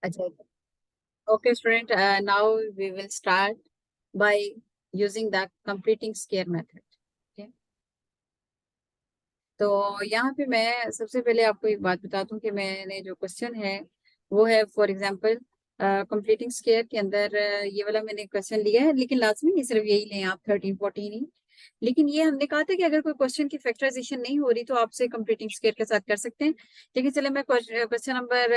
अच्छा, okay student, now we will start by using the completing square method. Okay. तो यहाँ पे मैं सबसे पहले आपको एक बात बता दूं कि मैंने जो क्वेश्चन है वो है फॉर एग्जांपल कंप्लीटिंग स्क्वायर के अंदर ये वाला मैंने क्वेश्चन लिया है, लेकिन लाजमी नहीं सिर्फ यही लें आप 13 14 ही। लेकिन ये हमने कहा था कि अगर कोई क्वेश्चन की फैक्टराइजेशन नहीं हो रही तो आपसे कंप्लीटिंग स्क्वायर के साथ कर सकते हैं। लेकिन चले मैं क्वेश्चन नंबर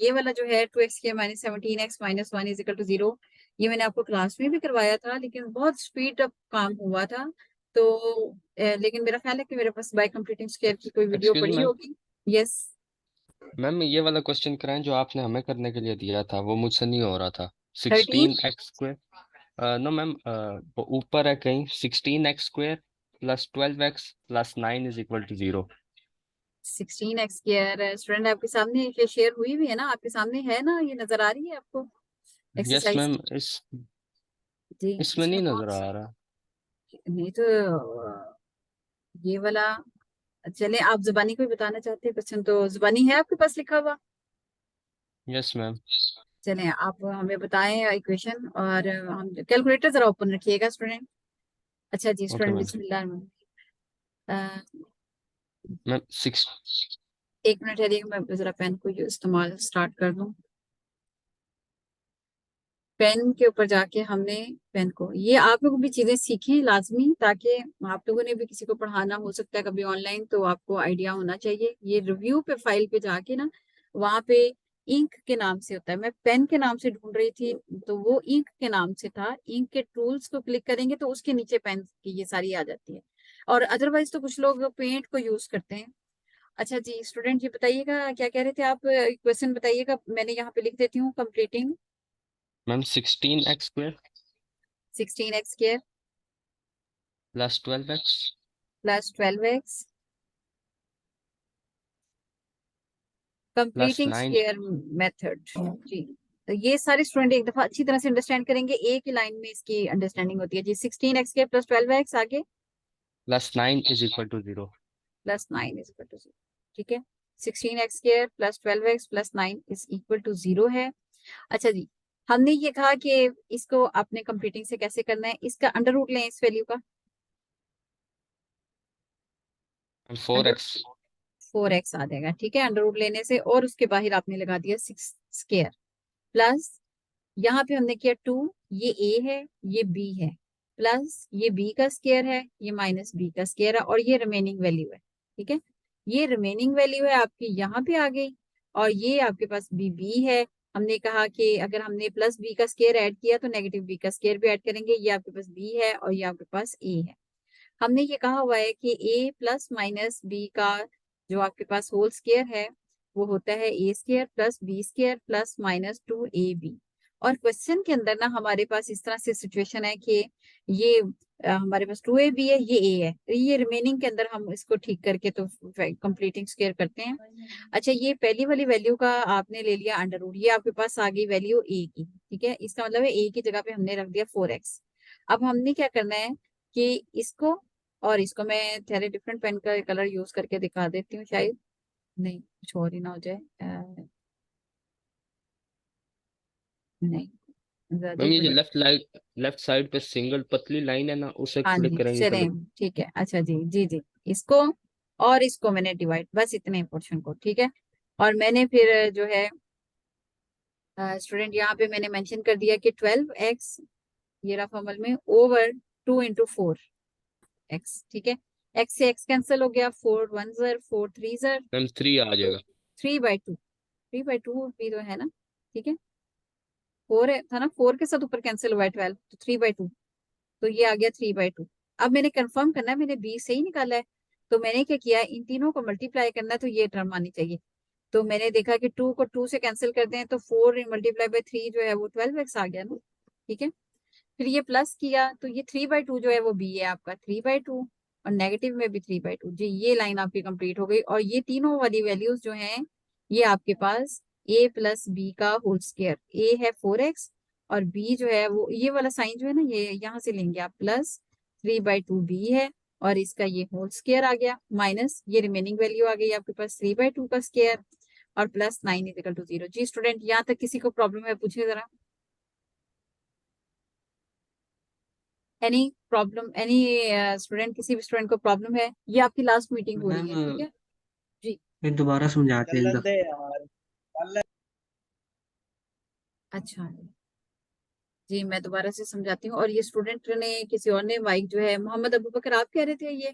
ये वाला जो है 2x² - 17x - 1 = 0, ये मैंने आपको क्लास में भी करवाया था, लेकिन बहुत स्पीड अप काम हुआ था। तो लेकिन मेरा ख्याल है कि मेरे पास बाय कंप्लीटिंग स्क्वायर की कोई वीडियो एक्सक्यूज पड़ी मैम। होगी। यस मैम ये वाला क्वेश्चन कराएं जो आपने हमें करने के लिए दिया था, वो मुझसे नहीं हो रहा था। 13। 16x²। नो मैम, वो ऊपर है कहीं 16x² + 12x + 9 = 0। 16x² स्टूडेंट आपके सामने ये शेयर हुई भी है ना, आपके सामने है ना, ये नजर आ रही है आपको यस एक्सरसाइज? मैम, जी, इसमें इसमें नहीं कौन नजर सा? आ रहा। नहीं तो ये वाला। चले आप जुबानी कोई बताना चाहते हैं क्वेश्चन, तो जुबानी है आपके पास लिखा हुआ? Yes ma'am. चले आप हमें बताएं इक्वेशन, और हम कैलकुलेटर जरा ओपन रखिएगा स्टूडेंट। अच्छा जी ओके स्टूडेंट, मैम। बिस्मिल्लाह। मैम 6। एक मिनट है, मैं जरा पेन को इस्तेमाल स्टार्ट कर दूं। पेन के ऊपर जाके हमने पेन को, ये आप लोग भी चीजें सीखें लाजमी, ताकि आप लोगों ने भी किसी को पढ़ाना हो सकता है कभी ऑनलाइन, तो आपको आइडिया होना चाहिए। ये रिव्यू पे फाइल पे जाके ना, वहां पे इंक के नाम से होता है, मैं पेन के नाम से ढूंढ रही थी तो वो इंक के नाम से था। इंक के टूल्स को क्लिक करेंगे तो उसके नीचे पेन की ये सारी आ जाती है। और अदरवाइज तो कुछ लोग पेंट को यूज करते हैं। अच्छा जी स्टूडेंट, ये बताइएगा क्या कह रहे थे आप, क्वेश्चन बताइएगा, मैंने यहाँ पे लिख देती हूँ completing. Ma'am 16x² 16x² + 12x + 12x + completing 9 square method. जी, तो ये सारे स्टूडेंट एक दफा अच्छी तरह से अंडरस्टैंड करेंगे, एक ही लाइन में इसकी अंडरस्टैंडिंग होती है जी। 16x² + 12x आगे + 9 = 0। +9 = 0। ठीक है, 16x² + 12x + 9 = 0 है। अच्छा जी, हमने ये कहा कि इसको आपने कंप्लीटिंग से कैसे करना है, इसका अंडर रूट लें इस वैल्यू का। अंडर 4x 4x आ जाएगा, ठीक है, अंडर रूट लेने से, और उसके बाहर आपने लगा दिया 6² प्लस यहाँ पे हमने किया 2, ये a है ये b है, प्लस ये b का स्क्वायर है, ये माइनस b का स्क्वायर है, और ये रिमेनिंग वैल्यू है। ठीक है, ये रिमेनिंग वैल्यू है आपकी यहाँ पे आ गई, और ये आपके पास b है। हमने कहा कि अगर हमने प्लस b का स्क्वायर ऐड किया तो नेगेटिव b का स्क्वायर भी ऐड करेंगे। ये आपके पास b है और ये आपके पास a है। हमने ये कहा हुआ है कि a प्लस माइनस b का जो आपके पास होल स्क्वायर है वो होता है a² + b² + -2ab। और क्वेश्चन के अंदर ना हमारे पास इस तरह से सिचुएशन है कि ये हमारे पास 2ab है, ये a है, तो ये रिमेनिंग के अंदर हम इसको ठीक करके तो कंप्लीटिंग स्क्वायर करते हैं। अच्छा, ये पहली वाली वैल्यू का आपने ले लिया अंडर रूट, ये आपके पास आ गई वैल्यू a की। ठीक है, इसका मतलब है a की जगह पे हमने रख दिया 4x। अब हमने क्या करना है कि इसको और इसको, मैं ठहरे डिफरेंट पेन का कलर यूज करके दिखा देती हूँ, शायद नहीं कुछ और ही ना हो जाए। नहीं, ज्यादा मैम ही ये जो बड़े। लेफ्ट साइड पे सिंगल पतली लाइन है ना, उसे हाँ क्लिक जी करेंगे चले, पहले। ठीक है। अच्छा जी जी जी, इसको और इसको मैंने डिवाइड, बस इतने पोर्शन को, ठीक है। और मैंने फिर जो है स्टूडेंट यहाँ पे मैंने मेंशन कर दिया कि 12x, ये रहा फॉर्मल में, ओवर 2 × 4x। ठीक है, x से x कैंसिल हो गया, 4 1 ज़र 4 3 ज़र, मैम 3 आ तो जाएगा। 3/2, 3/2 भी तो है ना। ठीक है, 4 है था ना, 4 के साथ ऊपर कैंसिल हुआ है 12, तो 3/2, तो ये आ गया 3/2। अब मैंने कंफर्म करना है, मैंने b सही निकाला है, तो मैंने क्या किया, इन तीनों को मल्टीप्लाई करना है, तो ये टर्म आनी चाहिए। तो मैंने देखा कि 2 को 2 से कैंसिल करते हैं तो 4 × 3 जो है वो 12x आ गया ना। ठीक है, फिर ये प्लस किया तो ये 3/2 जो है वो b है आपका 3/2, और नेगेटिव में भी 3/2 जी। ये लाइन आपकी कंप्लीट हो गई, और ये तीनों वाली वैल्यूज जो हैं ये आपके पास a + b का होल स्क्वायर, a है 4x और b जो है वो, ये वाला साइन जो है ना, ये यहाँ से लेंगे आप, प्लस 3/2 b है, और इसका ये होल स्क्वायर आ गया, माइनस ये रिमेनिंग वैल्यू आ गई आपके पास 3/2 का स्क्वायर। और प्लस 9 इज इक्वल टू 0। जी स्टूडेंट, यहाँ तक किसी को प्रॉब्लम है पूछिए जरा। एनी प्रॉब्लम, एनी स्टूडेंट, किसी भी स्टूडेंट को प्रॉब्लम है? ये आपकी लास्ट मीटिंग हो रही है, ठीक मैम है जी। फिर दोबारा समझाते हैं इनका। अच्छा जी, मैं दोबारा से समझाती हूँ। और ये स्टूडेंट ने, किसी और ने माइक जो है, मोहम्मद अबू बकर आप कह रहे थे ये?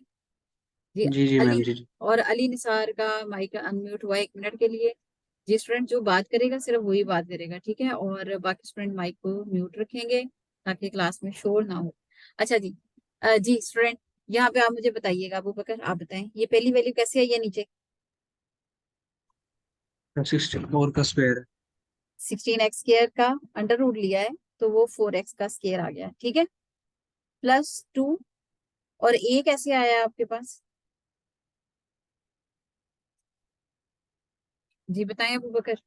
जी। जी जी मैम अली, जी जी। और अली निसार का माइक अनम्यूट हुआ 1 मिनट के लिए। जी स्टूडेंट, जो बात करेगा सिर्फ वही बात करेगा, ठीक है, और बाकी स्टूडेंट माइक को म्यूट रखेंगे ताकि क्लास में शोर ना हो। अच्छा जी। जी स्टूडेंट, यहाँ पे आप मुझे बताइएगा, अबू बकर आप बताएं, ये पहली वैल्यू कैसे आई है नीचे? 64 का स्क्वायर है। 16x² का अंडर रूट लिया है, तो वो 4x का स्क्वायर आ गया, ठीक है, +2। और a कैसे आया है आपके पास? जी बताएं Abu Bakar.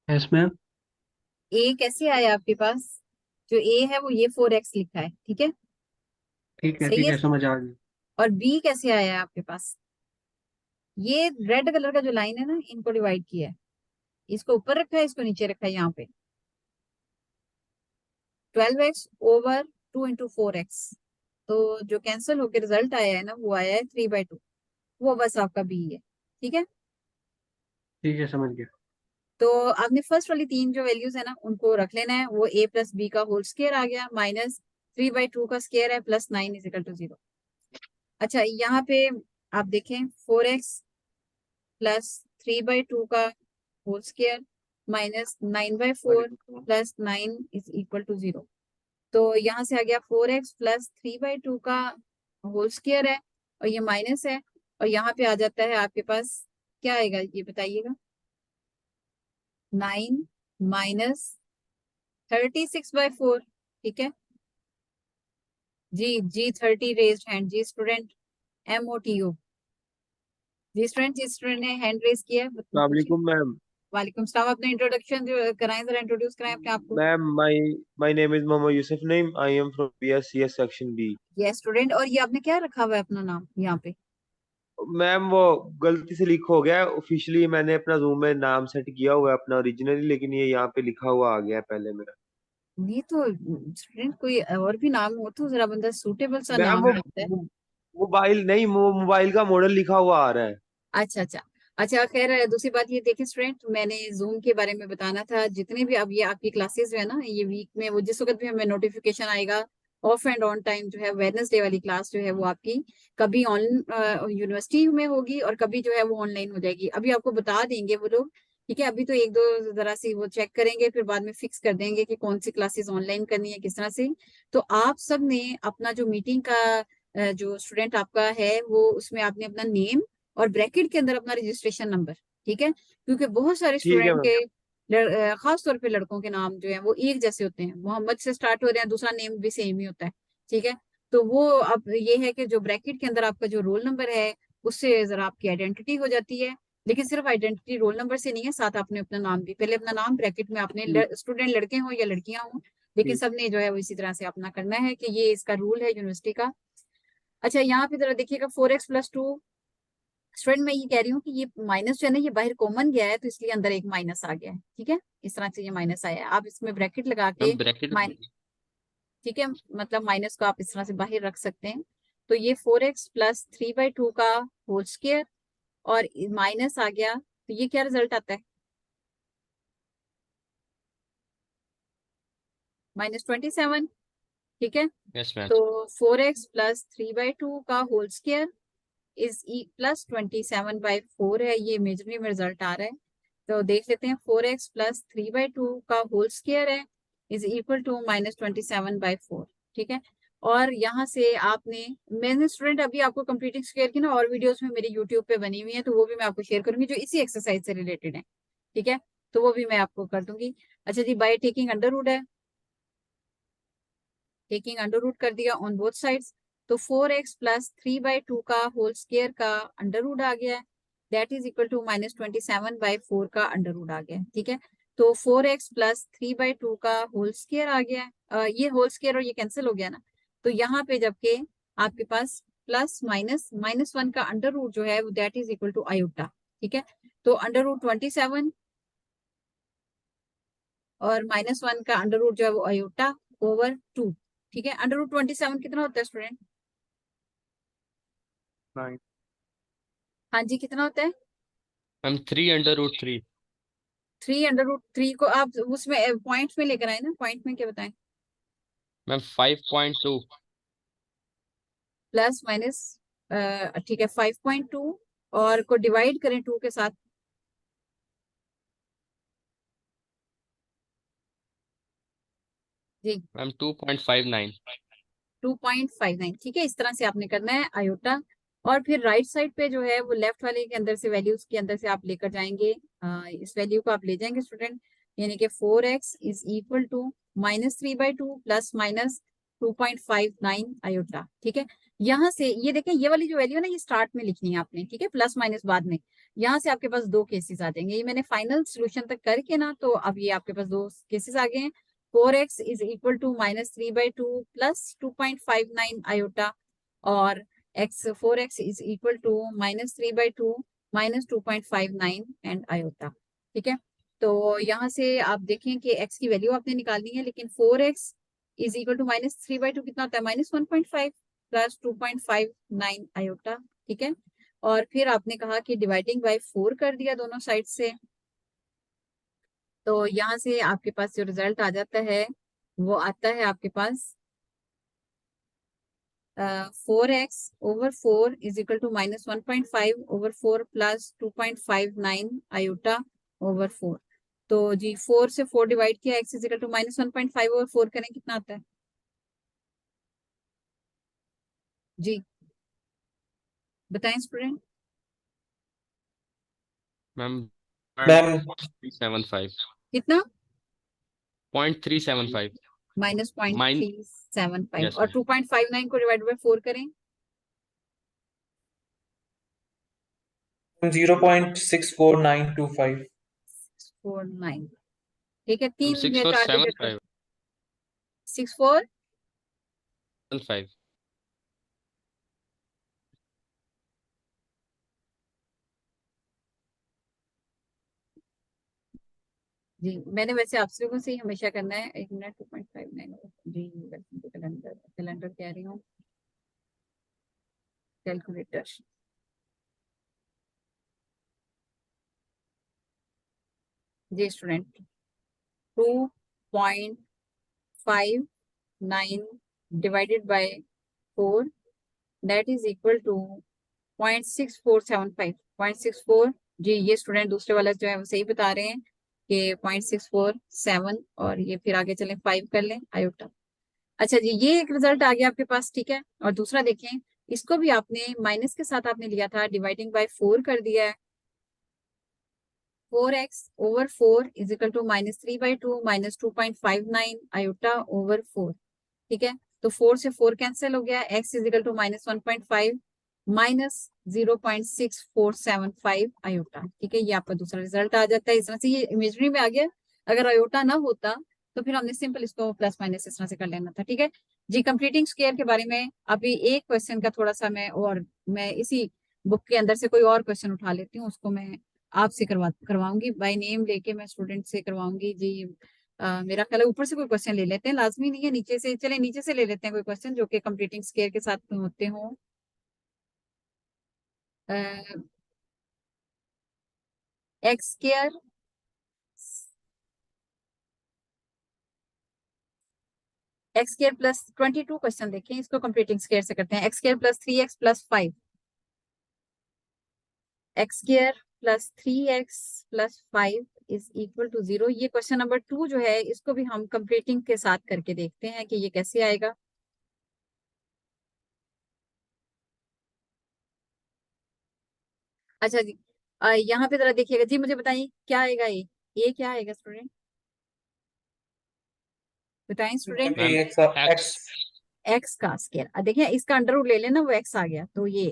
Yes ma'am. a कैसे आया आपके पास? जो a है वो ये 4x लिखा है, ठीक है, सही ठीक है। है समझ आ गई। और b कैसे आया है आपके पास? ये रेड कलर का जो लाइन है ना, इनको डिवाइड किया है, इसको ऊपर रखा है, इसको नीचे रखा है, यहाँ पे 12x/2 × 4x। तो जो कैंसिल होकर रिजल्ट आया है ना, वो आया है 3/2। वो बस आपका b है, ठीक है। ठीक है समझ गया। तो आपने फर्स्ट वाली 3 जो वैल्यूज है ना, उनको रख लेना है। वो a + b का होल स्क्वायर आ गया, -3/2 का स्क्वायर है, +9 इज इक्वल टू 0। अच्छा, यहाँ पे आप देखें, 4x + 3/2 का whole square -9/4 + 9 is equal to 0। तो यहाँ से आ गया 4x + 3/2 का होल स्क्वायर है, और ये माइनस है, और यहाँ पे आ जाता है आपके पास, क्या आएगा ये बताइएगा? 9 -36/4, ठीक है जी। G30 रेज्ड हैंड, जी स्टूडेंट, MOTO। जी स्टूडेंट, जिस स्टूडेंट ने हैंड रेज किया है पूछिए। Assalamualaikum, ma'am. वालेकुम सलाम। अपना इंट्रोडक्शन जो कराएं, जरा इंट्रोड्यूस कराएं अपने आप को। Ma'am, my name is Mohammed Yusuf Naim. I am from BSCS Section B. ये स्टूडेंट, और ये आपने क्या रखा हुआ है अपना नाम यहाँ पे? मैम वो गलती से लिख हो गया। ऑफिशियली मैंने अपना जूम में नाम सेट किया हुआ है अपना ओरिजिनली, लेकिन ये यहाँ पे लिखा हुआ आ गया है पहले मेरा। नहीं तो स्टूडेंट, कोई और भी नाम हो तो जरा बंदा सूटेबल सा मैम नाम रखता है। वो मोबाइल नहीं, वो मोबाइल का मॉडल लिखा हुआ आ रहा है। अच्छा अच्छा। अच्छा खैर, दूसरी बात ये देखिए स्टूडेंट, मैंने जूम के बारे में बताना था। जितने भी अब ये आपकी क्लासेस जो है ना, ये वीक में वो जिस वक्त भी हमें नोटिफिकेशन आएगा, ऑफ एंड ऑन टाइम जो है, वेडनेसडे वाली क्लास जो है वो आपकी कभी ऑन यूनिवर्सिटी में होगी और कभी जो है वो ऑनलाइन हो जाएगी। अभी आपको बता देंगे वो लोग, ठीक है। अभी तो एक दो जरा सी वो चेक करेंगे, फिर बाद में फिक्स कर देंगे कि कौन सी क्लासेस ऑनलाइन करनी है, किस तरह से। तो आप सब ने अपना जो मीटिंग का जो स्टूडेंट आपका है, वो उसमें आपने अपना नेम और ब्रैकेट के अंदर अपना रजिस्ट्रेशन नंबर, ठीक है, क्योंकि बहुत सारे ठीक है स्टूडेंट मैम। के खास तौर पे लड़कों के नाम जो है वो एक जैसे होते हैं, मोहम्मद से स्टार्ट हो रहे हैं, दूसरा नेम भी सेम ही होता है, ठीक है। तो वो अब ये है कि जो ब्रैकेट के अंदर आपका जो रोल नंबर है, उससे जरा आपकी आइडेंटिटी हो जाती है। लेकिन सिर्फ आइडेंटिटी रोल नंबर से नहीं है, साथ आपने अपना नाम भी, पहले अपना नाम ब्रैकेट में आपने, ठीक स्टूडेंट लड़के हों या लड़कियां हों, लेकिन ठीक सबने जो है वो इसी तरह से अपना करना है, कि ये इसका रूल है यूनिवर्सिटी का। अच्छा, यहाँ पे जरा देखिएगा, 4x + 2। स्टूडेंट, मैं ये कह रही हूँ कि ये माइनस जो है ना, ये बाहर कॉमन गया है, तो इसलिए अंदर एक माइनस आ गया है, ठीक है, इस तरह से ये माइनस आया है। आप इसमें ब्रैकेट लगा के मैम ब्रैकेट। ठीक है, मतलब माइनस को आप इस तरह से बाहर रख सकते हैं। तो ये 4x + 3/2 का होल स्क्वायर, और माइनस आ गया, तो ये क्या रिजल्ट आता है? -27, ठीक है। Yes ma'am. तो 4x + 3/2 का होल स्क्वायर इज +27/4 है, ये इमेजिनरी में रिजल्ट आ रहा है। तो देख लेते हैं, 4x + 3/2 का होल स्क्वायर है इज इक्वल टू -27/4, ठीक है। और यहाँ से आपने, मैंने स्टूडेंट अभी आपको कंप्लीटिंग स्क्वायर की ना और वीडियोस में मेरी यूट्यूब पे बनी हुई है, तो वो भी मैं आपको शेयर करूंगी, जो इसी एक्सरसाइज से रिलेटेड है, ठीक है, तो वो भी मैं आपको कर दूंगी। अच्छा जी, बाय टेकिंग अंडर रूट है, टेकिंग अंडर रूट कर दिया ऑन बोथ साइड्स। तो 4x + 3/2 का होल स्क्वायर का अंडर रूट आ गया है, दैट इज इक्वल टू -27/4 का अंडर रूट आ गया है, ठीक है। तो 4x + 3/2 का होल स्क्वायर आ गया है, ये होल स्क्वायर और ये कैंसिल हो गया ना, तो यहाँ पे जबकि आपके पास प्लस माइनस -1 का अंडर रूट जो है वो that is equal to iota. ठीक है, तो अंडर रूट 27 और -1 का अंडर रूट जो है वो आयोटा ओवर 2। ठीक है, अंडर रूट 27 कितना होता है स्टूडेंट? 9। हाँ जी, कितना होता है? मैम 3√3। 3√3 को आप उसमें पॉइंट्स में लेकर आए ना, पॉइंट में क्या बताएं? मैम 5.2। प्लस माइनस, ठीक है 5.2 और को डिवाइड करें 2 के साथ। जी मैम 2.59। 2.59। ठीक है, इस तरह से आपने करना है आयोटा। और फिर राइट साइड पे जो है वो लेफ्ट वाले के अंदर से वैल्यूज के अंदर से आप लेकर जाएंगे, इस वैल्यू को आप ले जाएंगे स्टूडेंट, यानी कि 4x is equal to -3/2 plus minus 2.59 iota. ठीक है, यहाँ से ये देखें, ये वाली जो वैल्यू है ना, ये स्टार्ट में लिखनी है आपने। ठीक है, प्लस माइनस बाद में। यहाँ से आपके पास दो केसेस आ जाएंगे, ये मैंने फाइनल सोल्यूशन तक करके ना, तो अब ये आपके पास दो केसेस आ गए हैं। 4x is equal to -3/2 plus 2.59 iota, और x 4x is equal to -3/2 minus 2.59 and iota. ठीक है, तो यहाँ से आप देखें कि x की वैल्यू आपने निकालनी है, लेकिन 4x इज इक्वल टू -3/2 कितना होता है? -1.5 प्लस 2.59 आयोटा। ठीक है, और फिर आपने कहा कि डिवाइडिंग बाय 4 कर दिया दोनों साइड से, तो यहाँ से आपके पास जो रिजल्ट आ जाता है वो आता है आपके पास 4x/4 is equal to -1.5/4 plus 2.59 iota over 4। तो जी 4 से 4 डिवाइड किया, x इज इक्वल टू -1.5/4 करें कितना आता है? जी बताएं स्टूडेंट। Ma'am ma'am 375। कितना? 0.375। माइन -0.375 यस और मैम। 2.59 को डिवाइड बाय 4 करें। 0.64925। 49। ठीक है, मैम 3 सिक्स या फोर 4 सेवन डिजिट कर। फाइव 64। 5। जी मैंने वैसे आप लोगों से ही हमेशा करना है। 1 मिनट, 2.59 जी, कैलेंडर कैलेंडर कह रही हूँ, कैलकुलेटर। जी student, 2.59 divided by 4 that is equal to 0.6475। 0.64। जी ये स्टूडेंट दूसरे वाला जो है वो सही बता रहे हैं कि 0.647, और ये फिर आगे चलें 5 कर लें आयोटा। अच्छा जी, ये एक रिजल्ट आ गया आपके पास। ठीक है, और दूसरा देखें, इसको भी आपने माइनस के साथ आपने लिया था, डिवाइडिंग बाय 4 कर दिया है। 4x/4 is equal to -3/2 minus 2.59 iota over 4। ठीक है, तो 4 से 4 कैंसिल हो गया, x is equal to -1.5 minus 0.6475 iota. ठीक है, ये आपका दूसरा रिजल्ट आ जाता है। इस तरह से ये इमेजरी में आ गया। अगर आयोटा ना होता तो फिर हमने सिंपल इसको प्लस माइनस इस तरह से कर लेना था। ठीक है जी, कंप्लीटिंग स्क्वायर के बारे में अभी एक क्वेश्चन का थोड़ा सा मैं इसी बुक के अंदर से कोई और क्वेश्चन उठा लेती हूँ, उसको मैं आपसे करवाऊंगी बाय नेम लेके, मैं स्टूडेंट से करवाऊंगी जी। मेरा ख्याल है ऊपर से कोई क्वेश्चन ले लेते हैं, लाजमी नहीं है नीचे से। चले नीचे से ले लेते हैं कोई क्वेश्चन जो कि कंप्लीटिंग स्क्वायर के साथ होते हो। x² x² प्लस 22 क्वेश्चन देखें, इसको कंप्लीटिंग स्क्वायर से करते हैं। x² plus 3x plus 5, x² plus 3x plus 5 is equal to 0। ये क्वेश्चन नंबर 2 जो है इसको भी हम कंप्लीटिंग के साथ करके देखते हैं कि ये कैसे आएगा। अच्छा जी, यहाँ पे जरा देखिएगा जी, मुझे बताइए क्या आएगा ये क्या आएगा स्टूडेंट? बताएं student. Ma'am x x। X का स्क्वायर, देखिए इसका अंडर रूट ले लेना, वो एक्स आ गया, तो ये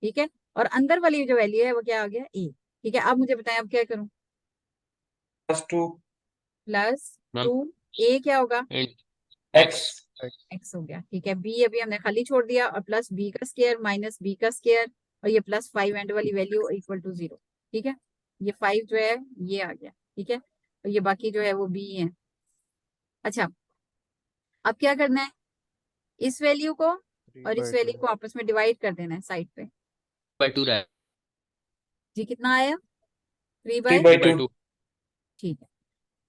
ठीक है। और अंदर वाली जो वैल्यू है वो क्या आ गया? ए। ठीक है, अब मुझे बताएं अब क्या करूं? +2 प्लस मैम 2 ए क्या होगा? एक्स एक्स हो गया, ठीक है। बी अभी हमने खाली छोड़ दिया, और प्लस बी का स्क्वायर माइनस बी का स्क्वायर, और ये प्लस 5 एंड वाली वैल्यू इक्वल टू 0, ठीक है। ये 5 जो है ये आ गया, ठीक है, और ये बाकी जो है वो बी है। अच्छा, अब क्या करना है, इस वैल्यू को और इस वैल्यू को आपस में डिवाइड कर देना है साइड पे। 3/2 रहा है। जी कितना आया, 3 3 बाई, by 2 3/2। ठीक है।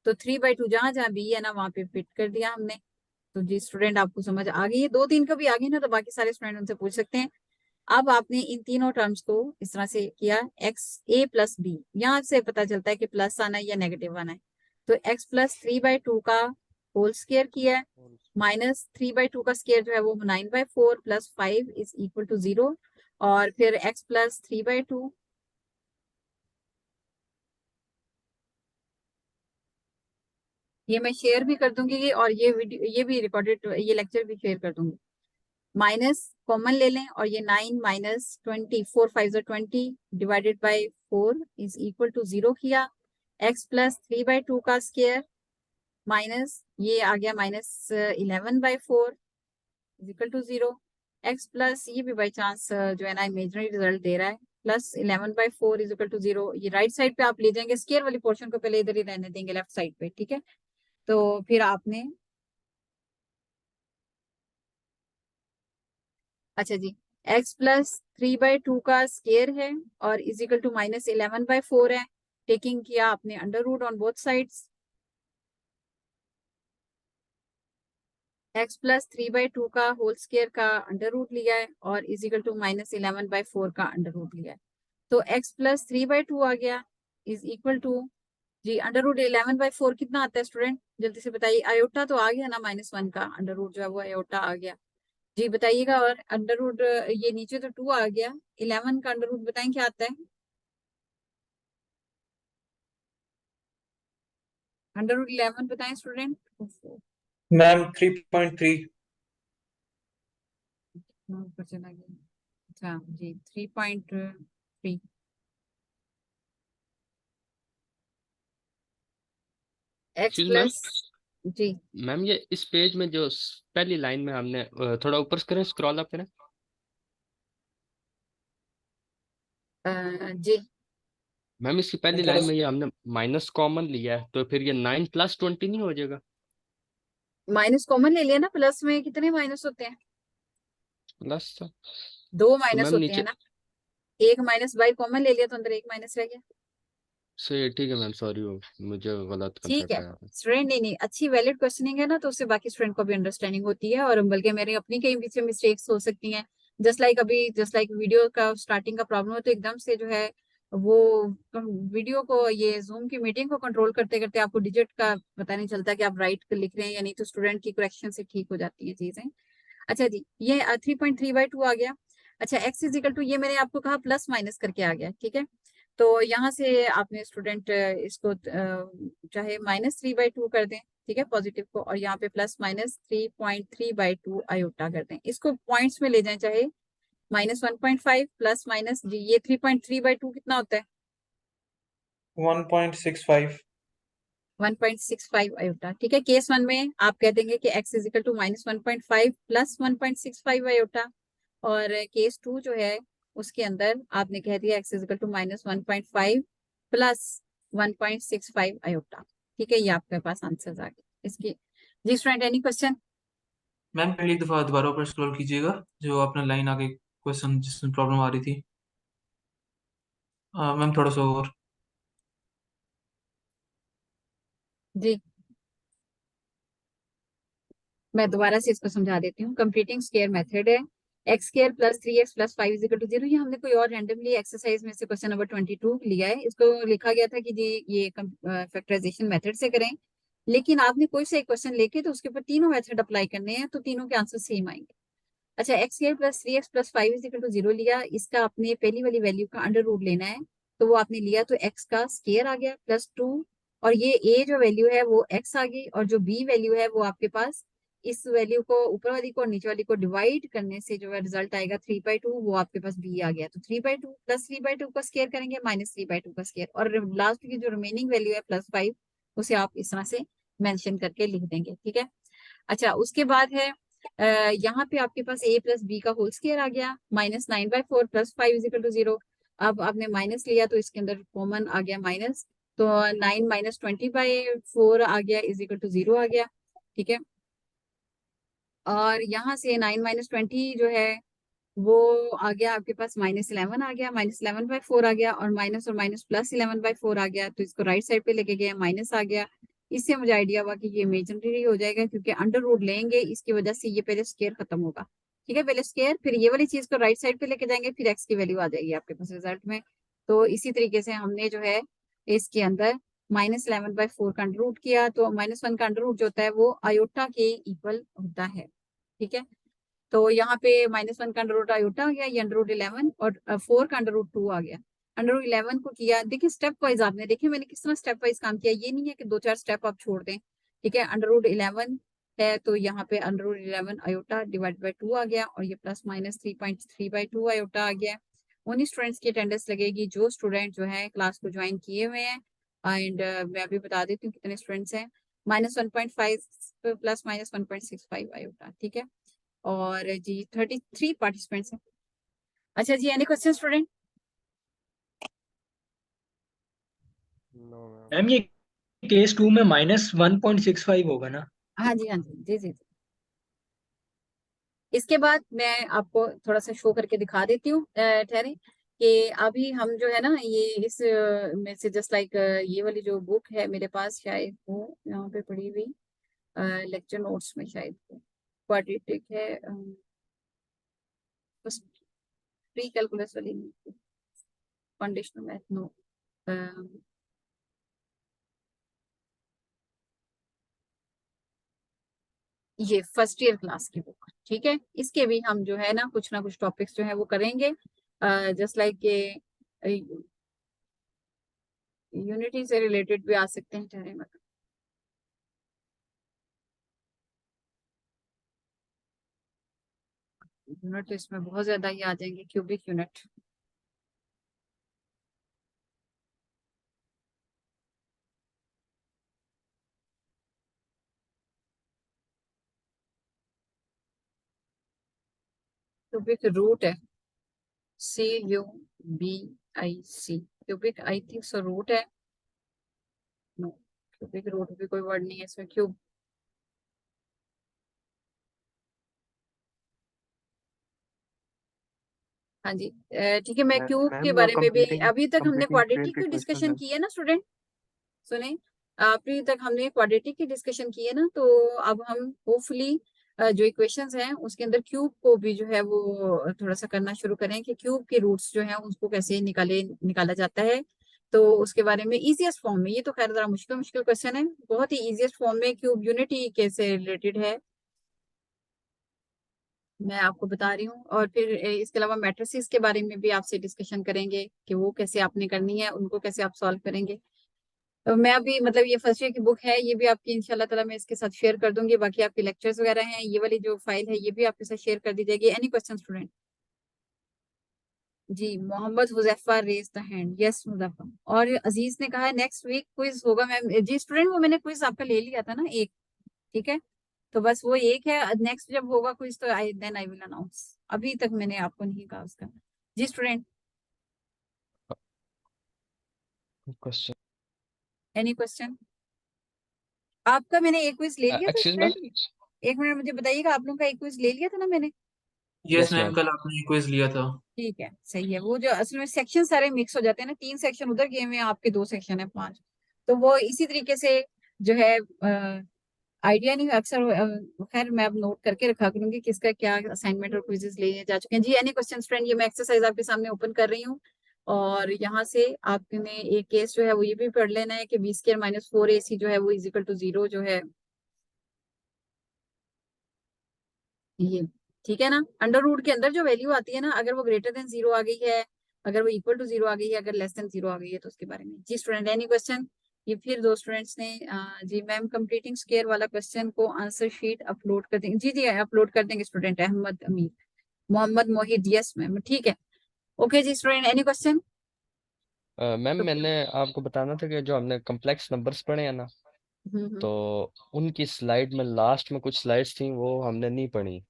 तो 3/2 जहां जहां बी है ना वहां पे फिट कर दिया हमने। तो जी स्टूडेंट आपको समझ आ गई है, 2-3 का भी आ गई ना, तो बाकी सारे स्टूडेंट उनसे पूछ सकते हैं। अब आपने इन तीनों टर्म्स को इस तरह से किया, एक्स ए प्लस बी, यहाँ से पता चलता है कि प्लस आना है या नेगेटिव आना है। तो एक्स प्लस 3/2 का होल स्क्वायर किया है, माइनस 3/2 का स्क्वायर जो है वो 9/4 प्लस 5 इज इक्वल टू 0, और फिर एक्स प्लस 3/2, ये मैं शेयर भी कर दूंगी, और ये वीडियो ये भी रिकॉर्डेड, ये लेक्चर भी शेयर कर दूंगी। माइनस कॉमन ले लें, और ये 9 minus 20, 4 5 20 divided by 4 is equal to 0 किया। एक्स प्लस 3/2 का स्क्वायर माइनस ये आ गया minus 11/4 is equal to 0। X plus ये भी बाई चांस जो है ना इमेजनरी रिजल्ट दे रहा है, प्लस 11/4 इज इक्वल टू 0। ये राइट साइड पे आप ले जाएंगे, स्क्वायर वाली पोर्शन को पहले इधर ही रहने देंगे लेफ्ट साइड पे, ठीक है। तो फिर आपने, अच्छा जी, x प्लस 3/2 का स्केयर है और इज इक्वल टू माइनस 11/4 है, टेकिंग किया आपने under root on both sides. x plus 3/2 का होल स्केयर का अंडर रूट लिया है, और इज इक्वल टू माइनस 11/4 का अंडर रूट लिया है। तो x प्लस 3/2 आ गया इज इक्वल टू, जी अंडर रूट 11/4 कितना आता है स्टूडेंट, जल्दी से बताइए। आयोटा तो आ गया ना, -1 का अंडर रूट जो है वो आयोटा आ गया, जी बताइएगा। और अंडर रूट ये नीचे तो 2 आ गया, 11 का अंडर रूट बताएं क्या आता है। अंडर रूट 11 बताएं स्टूडेंट। मैम 3.3 ऊपर चला गया, अच्छा जी 3.3। एक्स एक्सक्यूज मैम, प्लस, जी मैम ये इस पेज में जो पहली लाइन में हमने थोड़ा ऊपर करें, स्क्रॉल अप करें। जी मैम इसकी पहली थोड़ा लाइन में ये हमने माइनस कॉमन लिया है, तो फिर ये 9 + 20 नहीं हो जाएगा? माइनस कॉमन ले लिया ना, प्लस में कितने माइनस होते हैं, प्लस। 2 तो माइनस मैम होते हैं नीचे ना, एक माइनस बाई कॉमन ले लिया तो अंदर एक माइनस रह गया। से, ठीक है मैम, सॉरी वो मुझे गलत ठीक कंसेप्ट है आया था। स्टूडेंट, नहीं नहीं अच्छी वैलिड क्वेश्चनिंग है ना, तो उससे बाकी स्टूडेंट को भी अंडरस्टैंडिंग होती है, और बल्कि मेरे अपनी कहीं बीच में मिस्टेक्स हो सकती हैं। जस्ट लाइक वीडियो का स्टार्टिंग का प्रॉब्लम है, तो एकदम से जो है वो वीडियो को, ये जूम की मीटिंग को कंट्रोल करते करते आपको डिजिट का पता नहीं चलता कि आप राइट लिख रहे हैं या नहीं, तो स्टूडेंट की करेक्शन से ठीक हो जाती है चीजें। अच्छा जी, ये 3.3/2 आ गया। अच्छा एक्स इज इक्वल टू, ये मैंने आपको कहा प्लस माइनस करके आ गया, ठीक है। तो यहाँ से आपने स्टूडेंट इसको चाहे -3/2 कर दें, ठीक है, पॉजिटिव को, और यहाँ पे प्लस माइनस 3.3/2 आयोटा कर दें, इसको पॉइंट्स में ले जाएं, चाहे -1.5 प्लस माइनस, जी ये 3.3/2 कितना होता है, 1.65 1.65 आयोटा, ठीक है। केस 1 में आप कह देंगे कि x is equal to -1.5 plus 1.65 iota, और केस 2 जो है उसके अंदर आपने कह दिया x is equal to -1.5 plus 1.65 iota, ठीक है। ये आपके पास आंसर्स आ गए इसकी। जी स्टूडेंट एनी क्वेश्चन। मैम पहले एक दफा दोबारा ऊपर स्क्रॉल कीजिएगा, जो अपना लाइन आगे क्वेश्चन जिसमें प्रॉब्लम आ रही थी। मैम थोड़ा सा और। जी मैं दोबारा से इसको समझा देती हूँ, कंप्लीटिंग स्क्वायर मेथड है, x square plus 3x plus 5 is equal to 0। ये हमने कोई और रैंडमली एक्सरसाइज में से क्वेश्चन नंबर 22 लिया है, इसको लिखा गया था कि जी ये फैक्टराइजेशन मेथड से करें, लेकिन आपने कोई सा एक क्वेश्चन लेके तो उसके ऊपर तीनों मेथड अप्लाई करने हैं, तो तीनों के आंसर सेम आएंगे। अच्छा x square plus 3x plus 5 is equal to 0 लिया, इसका आपने पहली वाली वैल्यू का अंडर रूट लेना है, तो वो आपने लिया, तो x का स्क्वायर आ गया प्लस 2, और ये a जो वैल्यू है वो x आ गई, और जो b वैल्यू है वो आपके पास, इस वैल्यू को ऊपर वाली को और नीचे वाली को डिवाइड करने से जो है रिजल्ट आएगा 3/2, वो आपके पास b आ गया। तो 3/2 प्लस 3/2 का स्क्वायर करेंगे माइनस 3/2 का स्क्वायर, और लास्ट की जो रिमेनिंग वैल्यू है +5, उसे आप इस तरह से मेंशन करके लिख देंगे, ठीक है। अच्छा उसके बाद है यहाँ पे आपके पास a प्लस बी का होल स्क्वायर आ गया, -9/4 + 5 = 0। अब आपने माइनस लिया तो इसके अंदर कॉमन आ गया माइनस, तो 9 - 20/4 आ गया = 0 आ गया। ठीक है, और यहाँ से 9 - 20 जो है वो आ गया आपके पास -11 आ गया, -11/4 आ गया, और माइनस प्लस 11/4 आ गया, तो इसको राइट साइड पे लेके गए, माइनस आ गया। इससे मुझे आइडिया हुआ कि ये इमेजिनरी हो जाएगा, क्योंकि अंडर रूट लेंगे इसकी वजह से ये पहले स्क्वायर खत्म होगा। ठीक है, पहले स्क्वायर, फिर ये वाली चीज को राइट साइड पे लेके जाएंगे, फिर एक्स की वैल्यू आ जाएगी आपके पास रिजल्ट में। तो इसी तरीके से हमने जो है इसके अंदर -11/4 का अंडर रूट किया, तो -1 का अंडर रूट जो होता है वो आयोटा के इक्वल होता है। ठीक है, तो यहाँ पे -1 का अंडर रूट आयोटा आ गया, ये अंडर रूट 11, और 4 का अंडर रूट 2 आ गया। अंडर रूट 11 को किया, देखिए स्टेप वाइज आपने देखे मैंने किस तरह स्टेप वाइज काम किया, ये नहीं है कि 2-4 स्टेप आप छोड़ दें। ठीक है, अंडर रूट 11 है, तो यहाँ पे अंडर रूट 11 आयोटा /2 आ गया, और ये +- 3.3/2 आयोटा आ गया। उन्हीं स्टूडेंट्स की अटेंडेंस लगेगी जो स्टूडेंट जो है क्लास को ज्वाइन किए हुए हैं, एंड मैं अभी बता देती हूँ कितने स्टूडेंट्स हैं, -1.5 + -1.65 आयोटा। ठीक है, और जी 33 पार्टिसिपेंट्स हैं। अच्छा जी, any question student? No ma'am. Ma'am ये केस 2 में -1.65 होगा ना? हाँ जी, हाँ जी, जी जी जी। इसके बाद मैं आपको थोड़ा सा शो करके दिखा देती हूँ, ठहरे, कि अभी हम जो है ना ये इस में से जस्ट लाइक ये वाली जो बुक है मेरे पास, शायद वो यहाँ पे पड़ी हुई लेक्चर नोट्स में, शायद क्वाड्रेटिक है, बस प्री कैलकुलस वाली, कंडीशनल मैथ नो, ये फर्स्ट ईयर क्लास की बुक। ठीक है, इसके भी हम जो है ना कुछ टॉपिक्स जो है वो करेंगे, जस्ट लाइक के यूनिटी से रिलेटेड भी आ सकते हैं, ठहरे मतलब यूनिट तो इसमें बहुत ज्यादा ही आ जाएंगे, क्यूबिक यूनिट। क्यूबिक रूट है, CUBIC, cubic I think so root है, नो क्यूबिक रूट भी कोई वर्ड नहीं है इसमें, क्यूब। हाँ जी, ठीक है, मैं क्यूब के मैम बारे में भी, कंप्लीटिंग अभी तक हमने कंप्लीटिंग स्क्वायर क्वाड्रेटिक के की क्वेश्चन डिस्कशन है। की है ना स्टूडेंट, सुने, अभी तक हमने क्वाड्रेटिक की डिस्कशन की है ना, तो अब हम होपफुली जो इक्वेशंस हैं उसके अंदर क्यूब को भी जो है वो थोड़ा सा करना शुरू करें, कि क्यूब के रूट्स जो हैं उसको कैसे निकाला जाता है, तो उसके बारे में इजीएस्ट फॉर्म में, ये तो खैर जरा मुश्किल मुश्किल क्वेश्चन है, बहुत ही इजीएस्ट फॉर्म में क्यूब यूनिटी कैसे रिलेटेड है मैं आपको बता रही हूँ, और फिर इसके अलावा मैट्रिसेस के बारे में भी आपसे डिस्कशन करेंगे कि वो कैसे आपने करनी है, उनको कैसे आप सॉल्व करेंगे। तो मैं अभी मतलब ये फर्स्ट ईयर की बुक है, ये भी आपकी इंशाल्लाह ताला मैं इसके साथ शेयर कर दूंगी, बाकी आपके लेक्चर्स वगैरह हैं, ये वाली जो फाइल है ये भी आपके साथ शेयर कर दी जाएगी। Any question student? जी, Mohammad Huzaifa raise the hand, yes Huzaifa. और अजीज ने कहा है नेक्स्ट वीक क्विज होगा मैम। जी स्टूडेंट, वो मैंने क्विज आपका ले लिया था ना एक, ठीक है, तो बस वो एक है, नेक्स्ट जब होगा क्विज तो आई विल अनाउंस, अभी तक मैंने आपको नहीं कहा उसका। जी स्टूडेंट, क्वेश्चन। Any question? आपका मैंने एक क्विज ले लिया था एक्सक्यूज मैम। स्टूडेंट, एक मिनट मुझे बताइएगा, आप लोगों का एक क्विज ले लिया था ना मैंने? Yes yes ma'am, ma'am. कल आपने क्विज लिया था। ठीक है, सही है, वो जो असल में सेक्शन सारे मिक्स हो जाते हैं ना, 3 सेक्शन उधर गए हुए हैं, आपके 2 सेक्शन है 5, तो वो इसी तरीके से जो है आइडिया नहीं अक्सर खैर मैं अब नोट करके रखा करूंगी किसका क्या असाइनमेंट और क्विजेस लिए जा चुके हैं। जी एनी क्वेश्चन फ्रेंड, ये मैं एक्सरसाइज आपके सामने ओपन कर रही हूँ, और यहाँ से आपने एक केस जो है वो ये भी पढ़ लेना है कि b² - 4ac जो है वो = 0 जो है ये, ठीक है ना। अंडर रूट के अंदर जो वैल्यू आती है ना, अगर वो ग्रेटर देन 0 आ गई है, अगर वो इक्वल टू 0 आ गई है, अगर लेस देन 0 आ गई है, तो उसके बारे में। जी स्टूडेंट, एनी क्वेश्चन? ये फिर 2 स्टूडेंट्स ने जी मैम कंप्लीटिंग स्क्वायर वाला क्वेश्चन को आंसर शीट अपलोड कर देंगे। जी जी अपलोड कर देंगे स्टूडेंट, अहमद अमीर, मोहम्मद मोहिद, यस मैम, ठीक है, ओके जी स्टूडेंट, एनी क्वेश्चन? मैम तो मैंने आपको बताना था कि जो हमने कॉम्प्लेक्स नंबर्स पढ़े हैं ना, तो उनकी स्लाइड में लास्ट में कुछ स्लाइड्स थी वो हमने नहीं पढ़ी।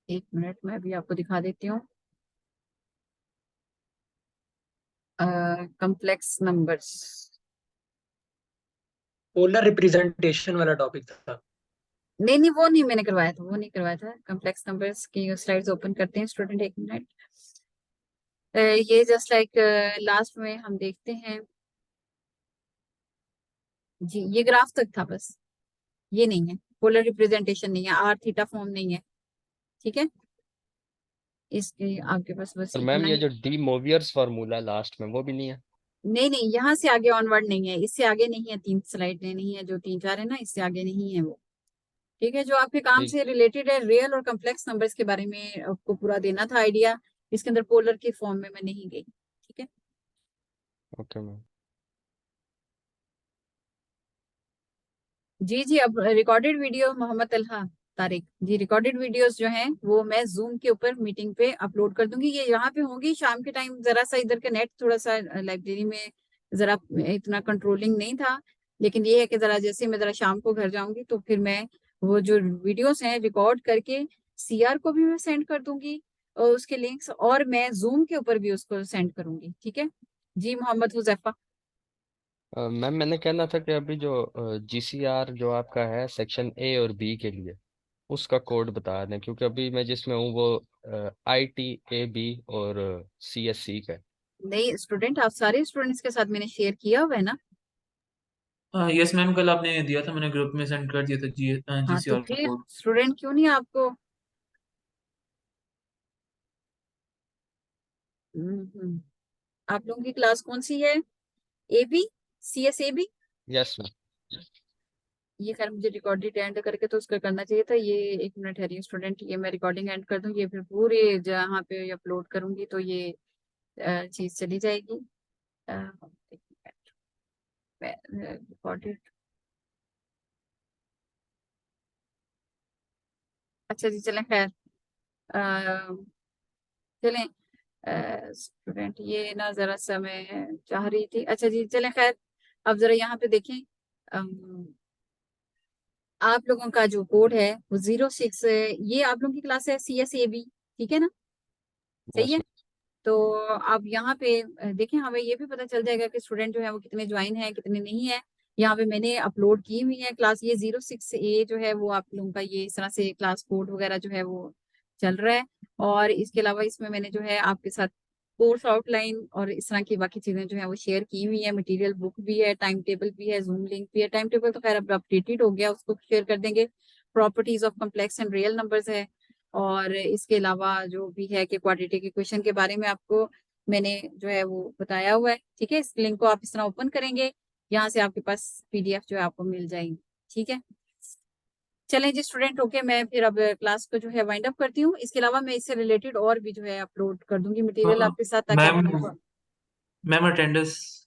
एक मिनट में अभी आपको दिखा देती हूँ। कॉम्प्लेक्स नंबर्स, पोलर रिप्रेजेंटेशन वाला टॉपिक था। नहीं नहीं वो नहीं मैंने करवाया था, वो नहीं करवाया था। कॉम्प्लेक्स नंबर्स की स्लाइड्स ओपन करते हैं स्टूडेंट, एक मिनट। ये जस्ट लाइक लास्ट में हम देखते हैं जी, ये ग्राफ तक था बस, ये नहीं है पोलर रिप्रेजेंटेशन, नहीं है आर थीटा फॉर्म नहीं है, ठीक है। इसके आपके पास बस और इतना मैम ये ही। जो डी मोवियर्स फार्मूला लास्ट में वो भी नहीं है? नहीं नहीं, यहाँ से आगे ऑनवर्ड नहीं है, इससे आगे नहीं है, 3 स्लाइड नहीं है, जो 3 4 है ना, इससे आगे नहीं है वो, ठीक है। जो आपके काम ठीक। से रिलेटेड है, रियल और कॉम्प्लेक्स नंबर्स के बारे में आपको पूरा देना था आइडिया, इसके अंदर पोलर की फॉर्म में मैं नहीं गई, ठीक है। Okay ma'am. जी जी, अब रिकॉर्डेड वीडियो मोहम्मद तलहा तारिक जी, रिकॉर्डेड वीडियोस जो हैं वो मैं जूम के ऊपर मीटिंग पे अपलोड कर दूंगी, ये यहाँ पे होंगी शाम के टाइम। जरा सा इधर का नेट थोड़ा सा लाइब्रेरी में जरा इतना कंट्रोलिंग नहीं था, लेकिन ये है कि जरा जैसे मैं जरा शाम को घर जाऊंगी तो फिर मैं वो जो वीडियोस हैं रिकॉर्ड करके सीआर को भी मैं सेंड कर दूंगी, और उसके लिंक्स, और मैं जूम के ऊपर भी उसको सेंड करूंगी, ठीक है। जी मोहम्मद हुजैफा। मैम मैंने कहना था कि अभी जो जीसीआर जो आपका है सेक्शन ए और बी के लिए उसका कोड बता दें, क्योंकि अभी मैं जिसमें हूँ वो ITAB और CSC का है। नहीं स्टूडेंट, आप सारे स्टूडेंट्स के साथ मैंने शेयर किया हुआ है ना। यस मैम, कल आपने दिया था, मैंने ग्रुप में सेंड कर दिया था हाँ तो GCR का फिर कोड। स्टूडेंट क्यों नहीं आपको। आप लोगों की क्लास कौन सी है, AB, CSAB। Yes ma'am. ये खैर मुझे रिकॉर्डेड एंड करके तो उसका करना चाहिए था, ये एक मिनट है स्टूडेंट, ये मैं रिकॉर्डिंग एंड कर दूं, ये फिर पूरे जहाँ पे अपलोड करूंगी तो ये चीज चली जाएगी। रिकॉर्डेड, अच्छा जी चलें खैर, चलें स्टूडेंट, ये ना जरा सा मैं चाह रही थी, अच्छा जी चलें खैर। अब जरा यहाँ पे देखें, आप लोगों का जो कोड है वो 06, ये आप लोगों की क्लास है CSAB, ठीक है ना, सही यस है। तो आप यहाँ पे देखें, हमें ये भी पता चल जाएगा कि स्टूडेंट जो है वो कितने ज्वाइन है कितने नहीं है। यहाँ पे मैंने अपलोड की हुई है क्लास, ये 06A जो है वो आप लोगों का ये इस तरह से क्लास कोड वगैरह जो है वो चल रहा है। और इसके अलावा इसमें मैंने जो है आपके साथ कोर्स आउटलाइन और इस तरह की बाकी चीजें जो है वो शेयर की हुई है, मटेरियल बुक भी है, टाइम टेबल भी है, जूम लिंक भी है। टाइम टेबल तो खैर अब अपडेटेड हो गया, उसको शेयर कर देंगे। Properties of complex and real numbers है, और इसके अलावा जो भी है कि क्वाड्रेटिक इक्वेशन के बारे में आपको मैंने जो है वो बताया हुआ है, ठीक है। इस लिंक को आप इस तरह ओपन करेंगे, यहाँ से आपके पास PDF जो है आपको मिल जाएगी, ठीक है। चलें जी स्टूडेंट, ओके, मैं फिर अब क्लास को जो है वाइंड अप करती हूँ। इसके अलावा मैं इससे रिलेटेड और भी जो है अपलोड कर दूंगी मटेरियल आपके साथ, ताकि आप मैम लोगों को मैम अटेंडेंस